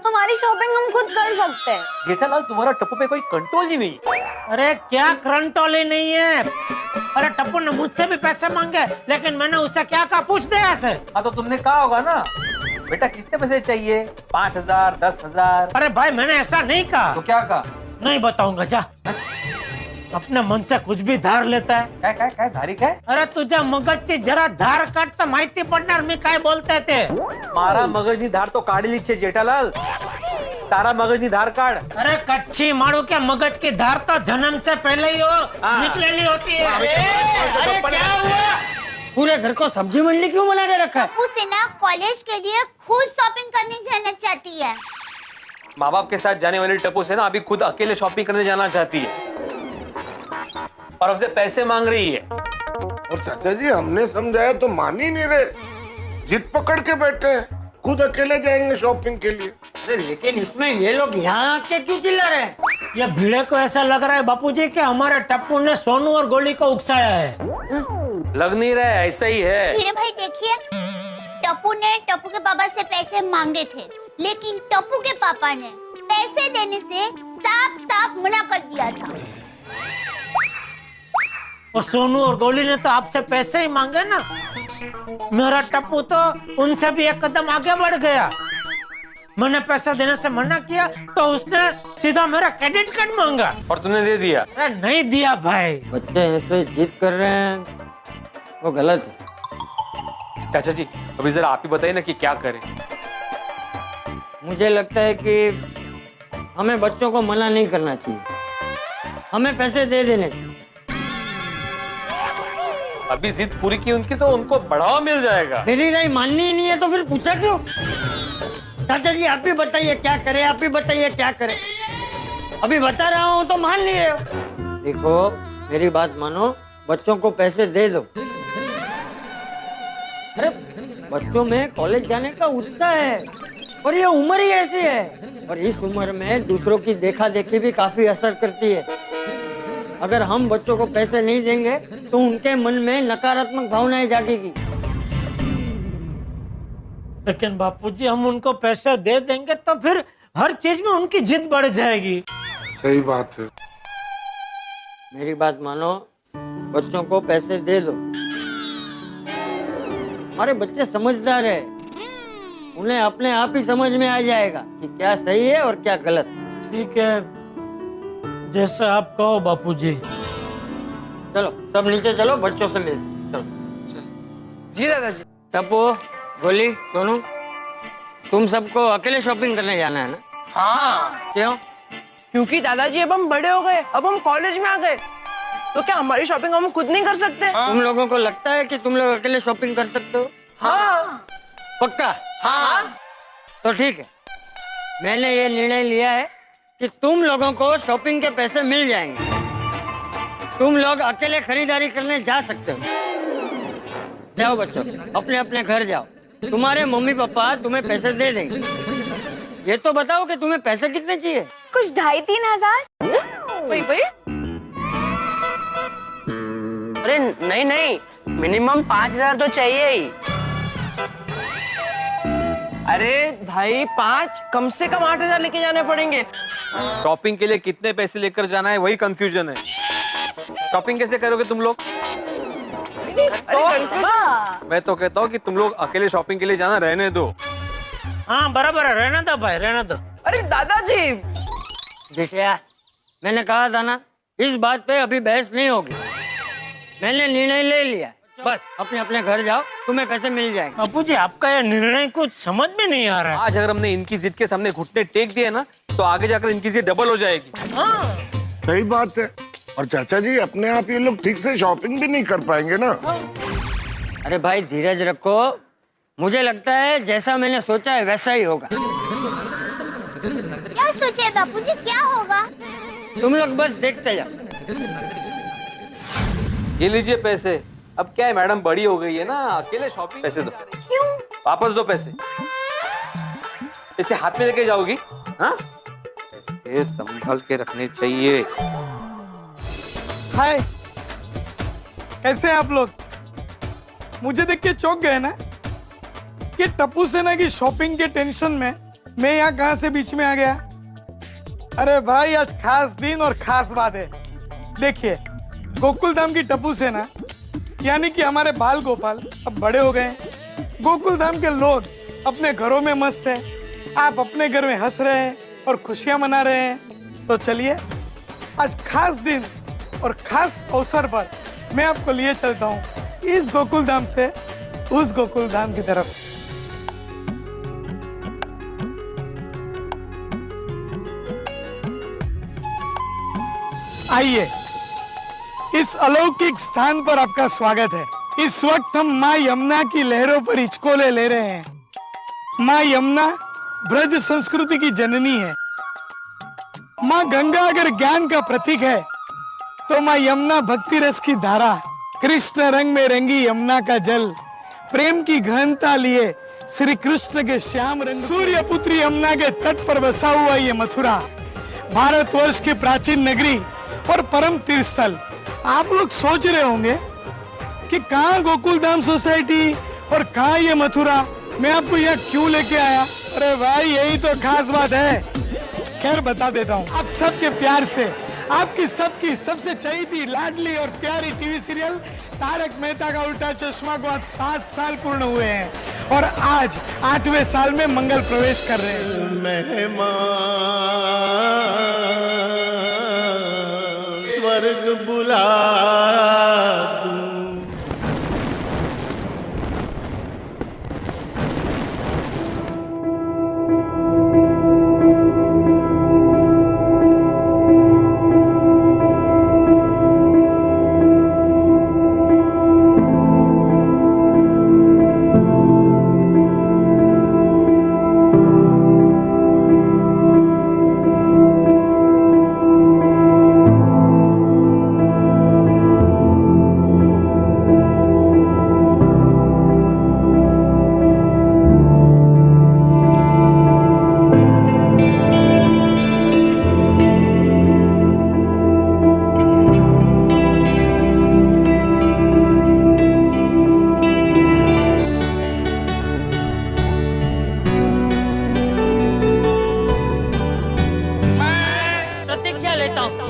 हमारी शॉपिंग हम खुद कर सकते हैं। जेठालाल, तुम्हारा टप्पू पे कोई कंट्रोल ही नहीं। अरे क्या कंट्रोल ही नहीं है। अरे टप्पू ने मुझसे भी पैसे मांगे, लेकिन मैंने उससे क्या कहा, पूछ दे ऐसे। हाँ तो तुमने कहा होगा ना, बेटा कितने पैसे चाहिए, 5,000, 10,000। अरे भाई मैंने ऐसा नहीं कहा। तो क्या कहा? नहीं बताऊंगा, जा। अपने मन से कुछ भी धार लेता है। काय धारी काय? अरे तुझ्या मगजची जरा धार काढ तर माहिती पडणार मी काय बोलताय ते। मारा मगजनी धार तो काढलीच छे जेठालाल, तारा मगजनी धार काढ। अरे कच्ची मारू के मगज की धार तो जन्म से पहले ही निकलेली होती है। अरे क्या हुआ? पूरे घर को सब्जी मंडी क्यों बना के रखा है? उसे ना कॉलेज के लिए खुद शॉपिंग करने जाना चाहती है। माँ बाप के साथ जाने वाली टप्पू से ना अभी खुद अकेले शॉपिंग करने जाना चाहती है और हमसे पैसे मांग रही है। और चाचा जी हमने समझाया तो मान ही नहीं रहे, जिद पकड़ के बैठे हैं, खुद अकेले जाएंगे शॉपिंग के लिए। अरे लेकिन इसमें ये लोग यहाँ आके क्यों चिल्ला रहे हैं? ये भीड़े को ऐसा लग रहा है बापूजी कि हमारे टप्पू ने सोनू और गोली को उकसाया है। लग नहीं रहा है, ऐसा ही है। मेरे भाई देखिए, टप्पू ने टप्पू के पापा से पैसे मांगे थे, लेकिन टप्पू के पापा ने पैसे देने से साफ साफ मना कर दिया था। और सोनू और गोली ने तो आपसे पैसे ही मांगे ना। मेरा टप्पू तो उनसे भी एक कदम आगे बढ़ गया। मैंने पैसा देने से मना किया तो उसने सीधा मेरा क्रेडिट कार्ड मांगा और तुमने दे दिया। अरे नहीं दिया भाई। बच्चे ऐसे जिद कर रहे हैं, वो गलत है। चाचा जी अभी जरा आप ही बताइए ना कि क्या करें। मुझे लगता है कि हमें बच्चों को मना नहीं करना चाहिए, हमें पैसे दे देने चाहिए। अभी जिद पूरी की उनकी तो उनको बढ़ावा मिल जाएगा। मेरी राय माननी ही नहीं है तो फिर पूछा क्यों? चाचा जी आप ही बताइए क्या करें, आप ही बताइए क्या करें। अभी बता रहा हूँ तो मान नहीं रहे हो। देखो मेरी बात मानो, बच्चों को पैसे दे दो। अरे बच्चों में कॉलेज जाने का उत्साह है और ये उम्र ही ऐसी है, और इस उम्र में दूसरों की देखा देखी भी काफी असर करती है। अगर हम बच्चों को पैसे नहीं देंगे तो उनके मन में नकारात्मक भावनाएं जागेगी। लेकिन बापूजी हम उनको पैसे दे देंगे तो फिर हर चीज में उनकी जिद बढ़ जाएगी। सही बात है। मेरी बात मानो, बच्चों को पैसे दे दो। हमारे बच्चे समझदार है, उन्हें अपने आप ही समझ में आ जाएगा कि क्या सही है और क्या गलत। ठीक है, जैसा आप कहो बापूजी। चलो सब नीचे चलो, बच्चों से मिल। चलो जी दादाजी। टप्पू, गोली, सोनू, तुम सबको अकेले शॉपिंग करने जाना है ना? हाँ, क्यों? क्योंकि दादाजी अब हम बड़े हो गए, अब हम कॉलेज में आ गए, तो क्या हमारी शॉपिंग हम खुद नहीं कर सकते? तुम लोगों को लगता है कि तुम लोग अकेले शॉपिंग कर सकते हो? हाँ। पक्का? हाँ। तो ठीक है, मैंने ये निर्णय लिया है कि तुम लोगों को शॉपिंग के पैसे मिल जाएंगे। तुम लोग अकेले खरीदारी करने जा सकते हो। जाओ बच्चों, अपने अपने घर जाओ, तुम्हारे मम्मी पापा तुम्हें पैसे दे देंगे। ये तो बताओ कि तुम्हें पैसे कितने चाहिए? कुछ 2,500-3 हजार। वही अरे नहीं नहीं, मिनिमम 5,000 तो चाहिए ही। अरे भाई 5, कम से कम 8,000 लेके जाने पड़ेंगे। शॉपिंग के लिए कितने पैसे लेकर जाना है वही कंफ्यूजन है। शॉपिंग कैसे करोगे तुम लोग? मैं तो कहता हूँ कि तुम लोग अकेले शॉपिंग के लिए जाना रहने दो। हाँ बराबर है, रहना दो भाई, रहना दो। अरे दादाजी। देखिए, मैंने कहा था ना, इस बात पे अभी बहस नहीं होगी। मैंने निर्णय ले लिया, बस अपने अपने घर जाओ, तुम्हें पैसे मिल जाएंगे। बापूजी आपका ये निर्णय कुछ समझ में नहीं आ रहा है। आज अगर हमने इनकी जिद के सामने घुटने टेक दिए ना तो आगे जाकर इनकी जिद डबल हो जाएगी। हाँ। सही बात है। और चाचा जी अपने आप ये लोग ठीक से शॉपिंग भी नहीं कर पाएंगे ना। अरे भाई धीरज रखो, मुझे लगता है जैसा मैंने सोचा है वैसा ही होगा। क्या सोचे बापूजी, क्या होगा? तुम लोग बस देखते जाओ। ये लीजिए पैसे। अब क्या है मैडम, बड़ी हो गई है ना, अकेले शॉपिंग। पैसे दो। क्यों? वापस दो पैसे। इसे हाथ में लेके जाओगी? हाँ, पैसे संभाल के रखने चाहिए। हाय, कैसे हैं आप लोग? मुझे देख के चौंक गए ना कि टप्पू सेना की शॉपिंग के टेंशन में मैं यहाँ कहाँ से बीच में आ गया? अरे भाई आज खास दिन और खास बात है। देखिए गोकुल धाम की टप्पू सेना यानी कि हमारे बाल गोपाल अब बड़े हो गए हैं। गोकुल धाम के लोग अपने घरों में मस्त हैं, आप अपने घर में हंस रहे हैं और खुशियां मना रहे हैं। तो चलिए आज खास दिन और खास अवसर पर मैं आपको लिए चलता हूँ इस गोकुल धाम से उस गोकुल धाम की तरफ। आइए, इस अलौकिक स्थान पर आपका स्वागत है। इस वक्त हम माँ यमुना की लहरों पर हिचकोले ले रहे हैं। माँ यमुना ब्रज संस्कृति की जननी है। माँ गंगा अगर ज्ञान का प्रतीक है तो माँ यमुना भक्ति रस की धारा, कृष्ण रंग में रंगी यमुना का जल, प्रेम की गहनता लिए श्री कृष्ण के श्याम रंग, सूर्य पुत्री यमुना के तट पर बसा हुआ ये मथुरा भारतवर्ष की प्राचीन नगरी और परम तीर्थ स्थल। आप लोग सोच रहे होंगे कि कहाँ गोकुल धाम सोसाइटी और कहाँ ये मथुरा, मैं आपको यहाँ क्यों लेके आया? अरे भाई यही तो खास बात है। खैर बता देता हूँ। आप सबके प्यार से आपकी सबकी सबसे चहीती लाडली और प्यारी टीवी सीरियल तारक मेहता का उल्टा चश्मा को आज 7 साल पूर्ण हुए हैं और आज 8वें साल में मंगल प्रवेश कर रहे हैं। स्वर्ग बुला दूं।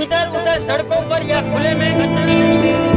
इधर उधर सड़कों पर या खुले में कचरा नहीं फेंकना।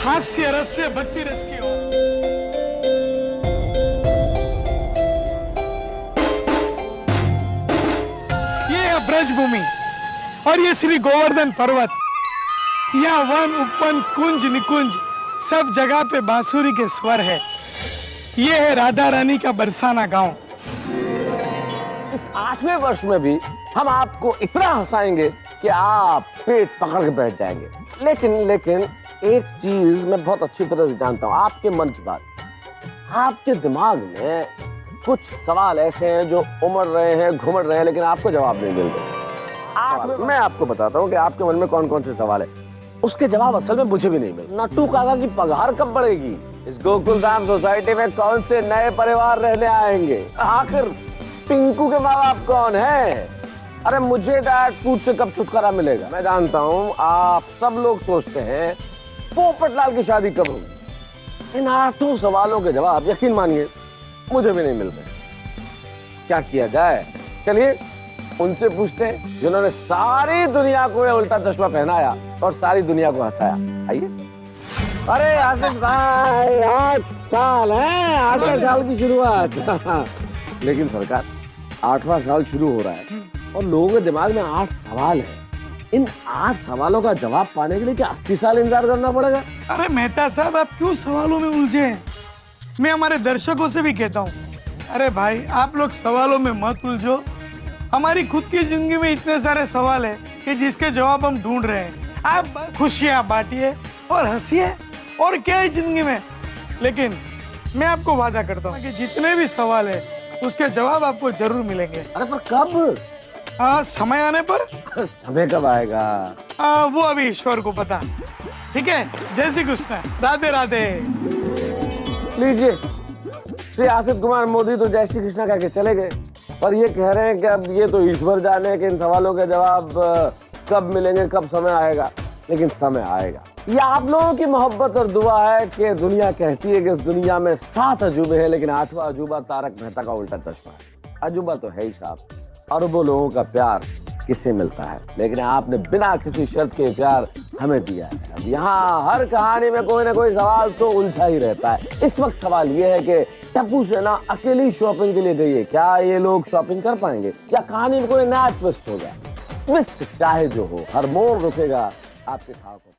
हास्य रस से भक्ति रस की ओर। ये है ब्रजभूमि और ये श्री गोवर्धन पर्वत। यहाँ वन उपवन कुंज निकुंज सब जगह पे बांसुरी के स्वर है। ये है राधा रानी का बरसाना गांव। इस 8वें वर्ष में भी हम आपको इतना हंसाएंगे कि आप पेट पकड़ के बैठ जाएंगे। लेकिन एक चीज मैं बहुत अच्छी तरह से जानता हूँ, आपके मन की बात। आपके दिमाग में कुछ सवाल ऐसे हैं जो उमड़ रहे हैं, घुमड़ रहे हैं, लेकिन आपको जवाब नहीं मिल रहे। मैं आपको बताता हूँ कि आपके मन में कौन कौन से सवाल है। उसके जवाब असल में मुझे भी नहीं मिले। नट्टू काका की पगार कब बढ़ेगी? इस गोकुलधाम सोसाइटी में कौन से नए परिवार रहने आएंगे? आखिर पिंकू के माँ बाप कौन है? अरे मुझे डायट फूड से कब छुटकारा मिलेगा? मैं जानता हूँ आप सब लोग सोचते हैं पोपटलाल की शादी कब होगी। इन 8 सवालों के जवाब यकीन मानिए मुझे भी नहीं मिल रहे। क्या किया जाए? चलिए उनसे पूछते हैं जिन्होंने सारी दुनिया को ये उल्टा चश्मा पहनाया और सारी दुनिया को हंसाया। आइए। अरे आसिफ भाई 8 साल है, 8वें साल की शुरुआत। लेकिन सरकार 8वां साल शुरू हो रहा है और लोगों के दिमाग में 8 सवाल है। इन 8 सवालों का जवाब पाने के लिए क्या 80 साल इंतजार करना पड़ेगा? अरे मेहता साहब आप क्यों सवालों में उलझे हैं? मैं हमारे दर्शकों से भी कहता हूँ, अरे भाई आप लोग सवालों में मत उलझो। हमारी खुद की जिंदगी में इतने सारे सवाल है कि जिसके जवाब हम ढूंढ रहे हैं। आप खुशियां बांटिए और हंसिए और क्या है जिंदगी में। लेकिन मैं आपको वादा करता हूँ कि जितने भी सवाल है उसके जवाब आपको जरूर मिलेंगे। अरे पर कब? समय आने पर। समय कब आएगा? वो अभी ईश्वर को पता। ठीक है, जय श्री कृष्ण, राधे राधे। लीजिए, श्री आसिफ कुमार मोदी तो जय श्री कृष्ण कह के चले गए, पर ये कह रहे हैं कि अब ये तो ईश्वर जाने कि इन सवालों के जवाब कब मिलेंगे, कब समय आएगा। लेकिन समय आएगा। ये आप लोगों की मोहब्बत और दुआ है कि दुनिया कहती है कि इस दुनिया में 7 अजूबे हैं, लेकिन 8वां अजूबा तारक मेहता का उल्टा चश्मा है। अजूबा तो है ही साहब, अरबों लोगों का प्यार किससे मिलता है, लेकिन आपने बिना किसी शर्त के प्यार हमें दिया है। अब यहाँ हर कहानी में कोई ना कोई सवाल तो उलझा ही रहता है। इस वक्त सवाल ये है कि टप्पू सेना अकेली शॉपिंग के लिए गई है, क्या ये लोग शॉपिंग कर पाएंगे या कहानी में कोई नया ट्विस्ट होगा? ट्विस्ट चाहे जो हो, हर मोड़ रुकेगा आपके ठाकुर।